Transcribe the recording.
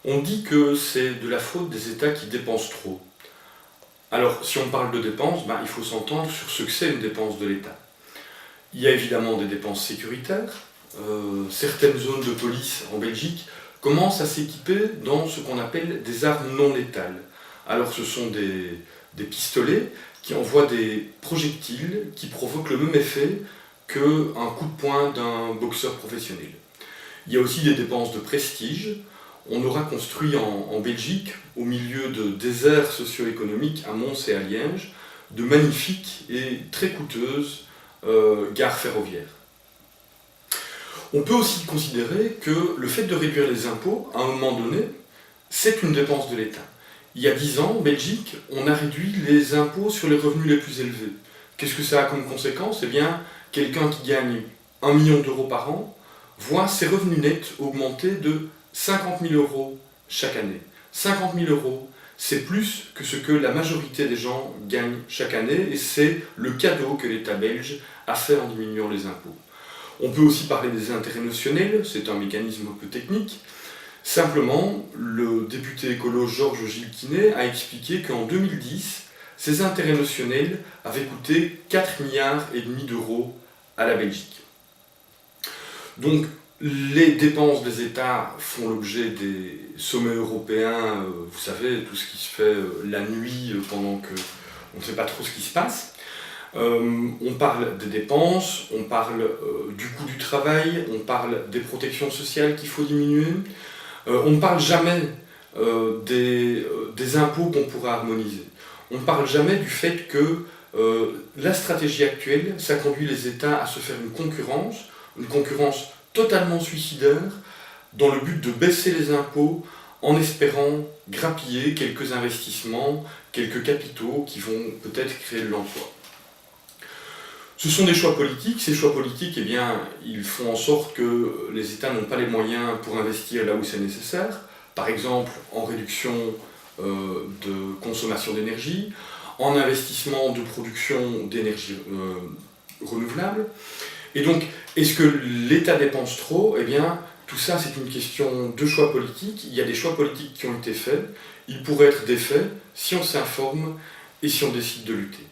On dit que c'est de la faute des États qui dépensent trop. Alors, si on parle de dépenses, il faut s'entendre sur ce que c'est une dépense de l'État. Il y a évidemment des dépenses sécuritaires. Certaines zones de police en Belgique commencent à s'équiper dans ce qu'on appelle des armes non létales. Alors, ce sont des pistolets qui envoient des projectiles qui provoquent le même effet qu'un coup de poing d'un boxeur professionnel. Il y a aussi des dépenses de prestige. On aura construit en Belgique, au milieu de déserts socio-économiques à Mons et à Liège, de magnifiques et très coûteuses gares ferroviaires. On peut aussi considérer que le fait de réduire les impôts, à un moment donné, c'est une dépense de l'État. Il y a 10 ans, en Belgique, on a réduit les impôts sur les revenus les plus élevés. Qu'est-ce que ça a comme conséquence? Eh bien, quelqu'un qui gagne 1 million d'euros par an voit ses revenus nets augmenter de 50 000 euros chaque année. 50 000 euros, c'est plus que ce que la majorité des gens gagnent chaque année, et c'est le cadeau que l'État belge a fait en diminuant les impôts. On peut aussi parler des intérêts notionnels, c'est un mécanisme un peu technique. Simplement, le député écolo Georges Gilles-Quinet a expliqué qu'en 2010, ces intérêts notionnels avaient coûté 4,5 milliards d'euros à la Belgique. Donc, les dépenses des États font l'objet des sommets européens, vous savez, tout ce qui se fait la nuit pendant qu'on ne sait pas trop ce qui se passe. On parle des dépenses, on parle du coût du travail, on parle des protections sociales qu'il faut diminuer. On ne parle jamais des impôts qu'on pourrait harmoniser. On ne parle jamais du fait que la stratégie actuelle, ça conduit les États à se faire une concurrence totalement suicidaire, dans le but de baisser les impôts en espérant grappiller quelques investissements, quelques capitaux qui vont peut-être créer de l'emploi. Ce sont des choix politiques. Ces choix politiques, eh bien, ils font en sorte que les États n'ont pas les moyens pour investir là où c'est nécessaire, par exemple en réduction de consommation d'énergie, en investissement de production d'énergie renouvelable. Et donc, est-ce que l'État dépense trop? Eh bien, tout ça, c'est une question de choix politiques. Il y a des choix politiques qui ont été faits. Ils pourraient être défaits si on s'informe et si on décide de lutter.